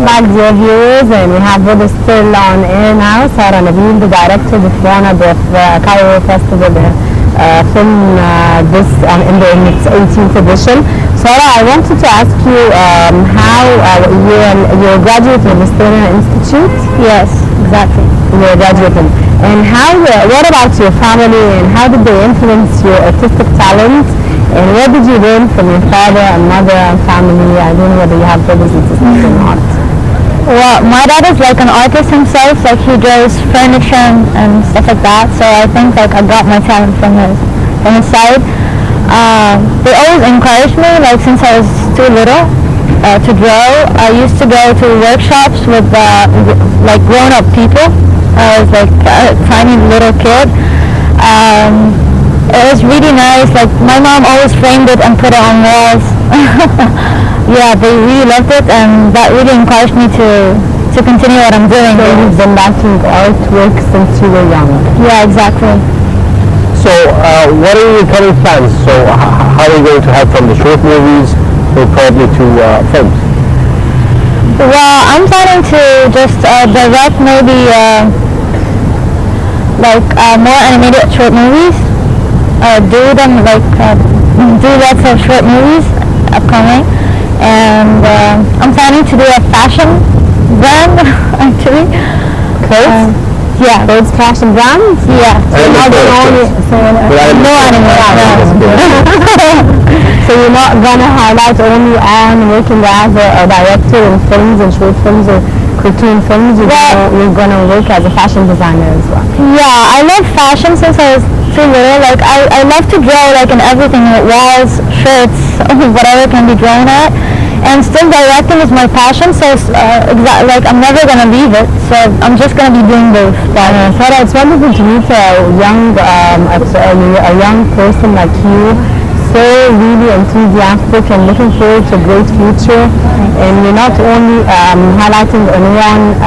Welcome back, dear viewers, and we have with us still on air now Sarah Nabil, the director of one of the Cairo Festival film in its 18th edition. Sarah, I wanted to ask you how you're a graduate of the Stern Institute? Yes, exactly. You're a graduate, and what about your family, and how did they influence your artistic talent? And what did you learn from your father and mother and family? I don't know whether you have brothers and sisters or not. Well, my dad is like an artist himself, like he draws furniture and stuff like that, so I think like I got my talent from his side. They always encouraged me, like since I was too little, to draw. I used to go to workshops with like grown-up people. I was like a tiny little kid. It was really nice. Like my mom always framed it and put it on walls. Yeah, they really loved it, and that really encouraged me to continue what I'm doing. So you've been making artwork since you were young? Yeah, exactly. So what are your current plans? So how are you going to have from the short movies or probably to films? Well, I'm planning to just direct maybe more animated short movies. Do lots of short movies upcoming, and I'm planning to do a fashion brand actually. Clothes? Yeah. Clothes fashion brands? Yeah. So you're not So you're not gonna highlight only on working as a director in films and short films or cartoon films. You're gonna work as a fashion designer as well. Yeah, I love fashion since I was too little. Like I love to draw like in everything, like walls, shirts, whatever can be drawn at. And still directing is my passion, so like I'm never gonna leave it. So I'm just gonna be doing both. Sarah, it's wonderful to meet a young person like you, so really enthusiastic and looking forward to a great future. And you're not only highlighting on one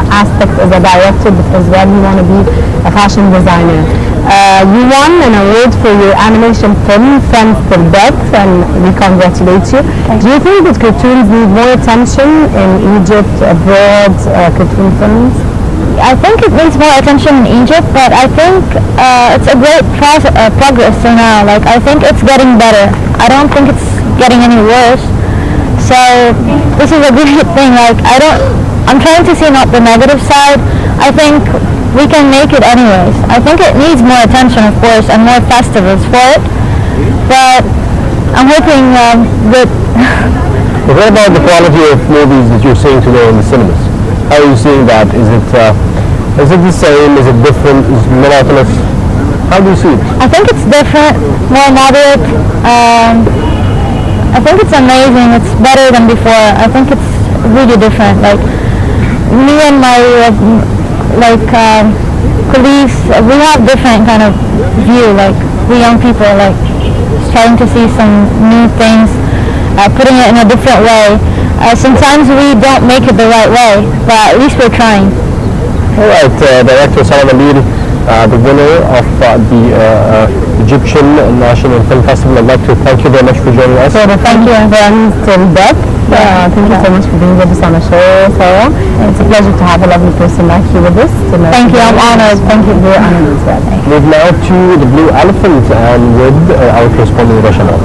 aspect as a director, but as well you want to be a fashion designer. You won an award for your animation film, Friends Till Death, and we congratulate you. Do you think that cartoons need more attention in Egypt, abroad, cartoon films? I think it needs more attention in Egypt, but I think it's a great progress till now. Like I think it's getting better. I don't think it's getting any worse. So this is a great thing. Like I'm trying to see not the negative side. I think we can make it anyways. I think it needs more attention, of course, and more festivals for it. But I'm hoping that. But what about the quality of movies that you're seeing today in the cinemas? How are you seeing that? Is it the same? Is it different? Is it monotonous? How do you see it? I think it's different, more moderate. I think it's amazing. It's better than before. I think it's really different. Like me and my colleagues, we have different kind of view. Like we young people, like starting to see some new things, putting it in a different way. Sometimes we don't make it the right way, but at least we're trying. All right, Director Sarah Nabil, the winner of the Egyptian National Film Festival. I'd like to thank you very much for joining us. Thank you, Friends Till Death. Thank you so much for being with us on the show, Sarah. It's a pleasure to have a lovely person like you with us. Thank you, I'm honored. Thank you, we're honored as well. Move now to the Blue Elephant and with our correspondent Rashad.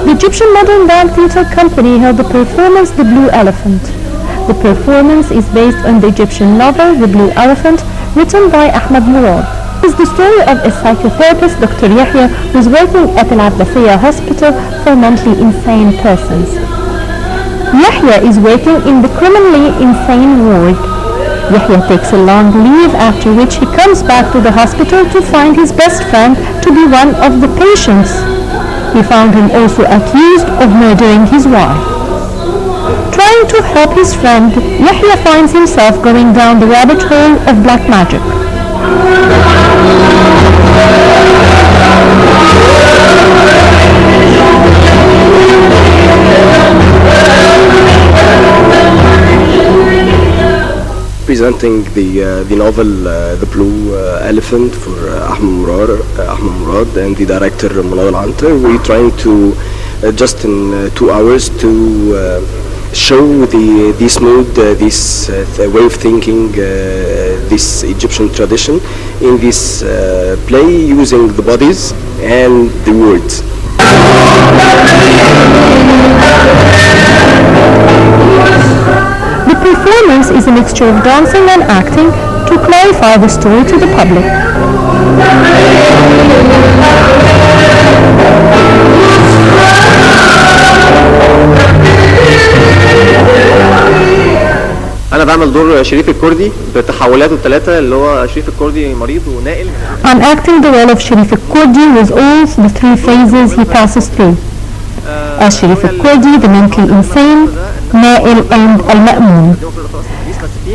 The Egyptian Modern Dance Theatre Company held the performance The Blue Elephant. The performance is based on the Egyptian novel The Blue Elephant, written by Ahmed Murad. It is the story of a psychotherapist, Dr. Yahya, who is working at an Abbasiyya hospital for mentally insane persons. Yahya is working in the criminally insane ward. Yahya takes a long leave, after which he comes back to the hospital to find his best friend to be one of the patients. He found him also accused of murdering his wife. Trying to help his friend, Yahya finds himself going down the rabbit hole of black magic. presenting the novel The Blue Elephant for Ahmed Murad and the director Manal Antar. We're trying to just in 2 hours to show this mood, this way of thinking, this Egyptian tradition in this play using the bodies and the words. The performance is a mixture of dancing and acting to clarify the story to the public. أنا بعمل دور شريف الكردي بتحولاته الثلاثة اللي هو شريف الكردي مريض ونائل. I'm acting the role of Sharif al-Kurdi with all the 3 phases he passes through. As Sharif al-Kurdi, the mentally insane, Nail and Al-Ma'moon.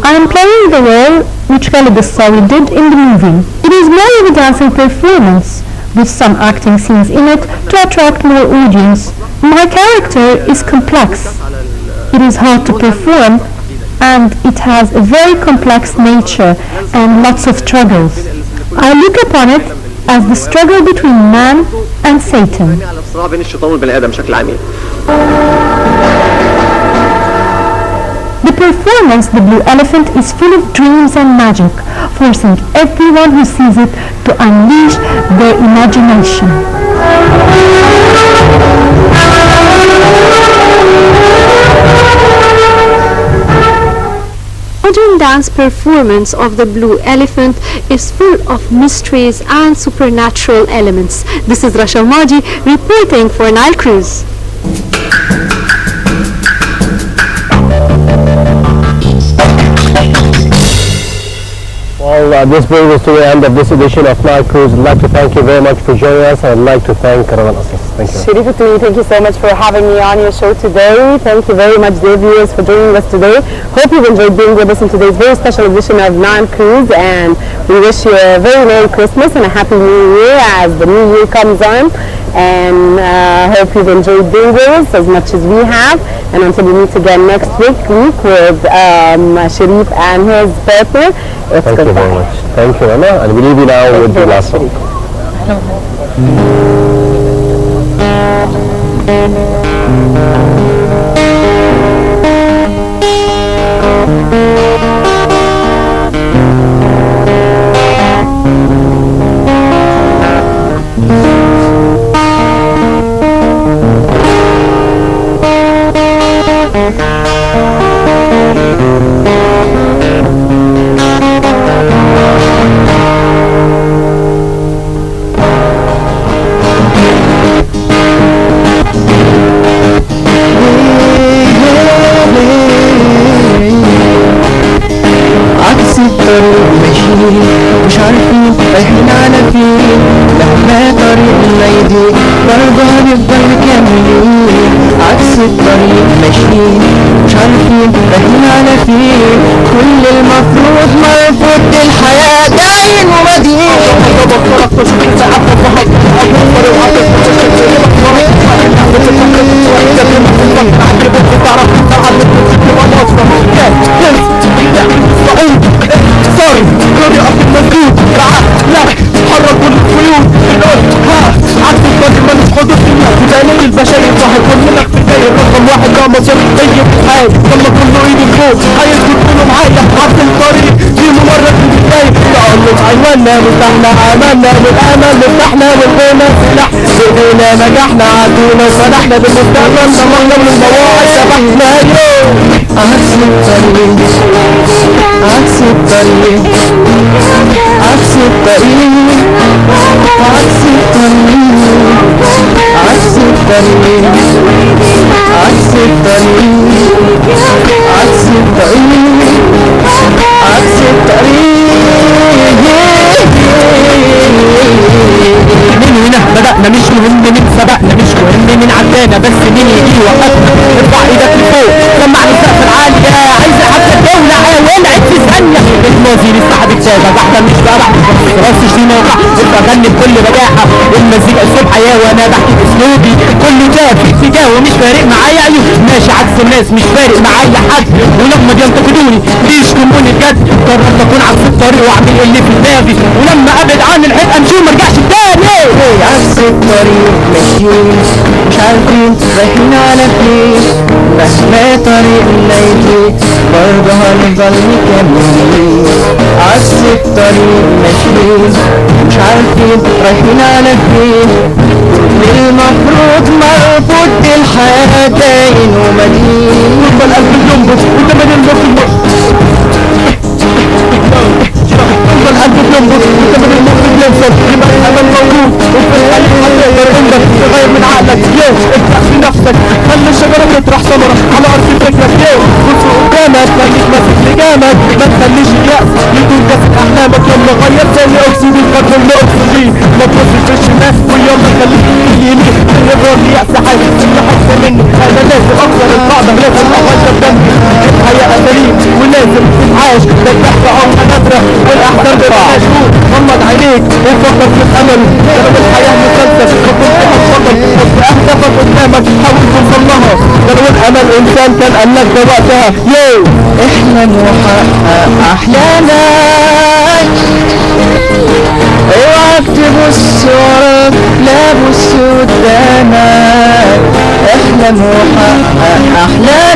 I am playing the role which Khalid al-Sawi did in the movie. It is more of a dancing performance with some acting scenes in it to attract more audience. My character is complex. It is hard to perform and it has a very complex nature and lots of struggles. I look upon it as the struggle between man and Satan. The performance, The Blue Elephant, is full of dreams and magic, forcing everyone who sees it to unleash their imagination. Modern dance performance of The Blue Elephant is full of mysteries and supernatural elements. This is Rasha Maji reporting for Nile Cruise. Well, this brings us to the end of this edition of Nile Cruise. I'd like to thank you very much for joining us, and I'd like to thank Raman Asas. Thank you. Sharifat, thank you so much for having me on your show today. Thank you very much, dear viewers, for joining us today. Hope you've enjoyed being with us in today's very special edition of Nile Cruise, and we wish you a very Merry Christmas and a Happy New Year as the New Year comes on. And hope you've enjoyed being with us as much as we have. And until we meet again next week with Sharif and his partner, it's Thank you very much. Thank you, Anna. And we leave you now with the last song. مش عارفين رايحين على فين مهما طريقنا يضيق برضه هنفضل مكملين عكس الطريق ماشيين مش عارفين رايحين على فين كل المفروض مرفوض الحياة داين ومدين سوري كوني أبي المسجود لا حركوا الخيوط الأرض عكس الطريق مالوش حدود تداني البشري واحد كلنا في الجاي رقم واحد لا مصير طيب حال يلا كله ايدي فوق هيسكت كله معايا عكس الطريق دي ممرة في البداية يقولوا عيوانا مفتاحنا عملنا بالأمل مفتاحنا والغنى سلاح بايدينا نجحنا عدونا وصلحنا بالمستقبل ضمننا من المواعيد سبحنا اليوم عكس الطريق عكس الطريق عكس الطريق عكس الطريق عكس الطريق عكس الطريق عكس الطريق عكس الطريق من هنا بدأنا مش مهم من سبقنا مش مهم من عدانا بس مين يجي يوقفنا ارفع ايدك لفوق سمعني السقف العالي عايز حتى الدولة حيوان عد في ثانية الماضي لسه هتتابع بحلم مش بقى بحكي راس شتيمة وقع بغني بكل بجاحة المزيكا اسلوب حياة وانا بحكي باسلوبي كله جاب في اتجاه ومش فارق معايا عيوب ماشي عكس الناس مش فارق معايا حد ولما بينتقدوني بيشتموني بجد قررت اكون عكس الطريق واعمل اللي في دماغي ولما ابعد عن الحيط امشي ومرجعش تاني عكس الطريق ماشيين مش عارفين رايحين على فين مهما طريق الليل برضه هنفضل مكملين عكس الطريق ماشيين مش عارفين رايحين على فين المفروض مربوط بالحياة داين ومدين القلب بينبض وانت من المخ القلب بينبض وانت من المخ بينفض يبقى الامل موجود وفي القلب هتقدر انك تغير من عقلك يو ابدأ في نفسك خلي الشجرة تطرح ثمرة على ارض فكرك يو بص قدامك خليك ماسك لجامك ما تخليش اليأس يدوم كاسك احلامك يلا غير ثاني اكسيد الكربون لاكسجين ما تبصش في الشمال ويلا خليك في اليمين الرضا اليأس حاجة احسن مني انا لازم اكسر القاعدة لازم اغير دمي الحياة سليم ولازم تتعاش ده الضحكة عمرها نادرة والاحزان بتبقى مشهور غمض عينيك وفكر في الامل جرب الحياة مسلسل فكنت هتفضل حط اهدافك قدامك حاول توصل لها ده لو الامل انسان كان قال لك ده وقتها يو احلم وحقق احلامك اوعك تبص وراك لا بص قدامك احلم وحقق احلامك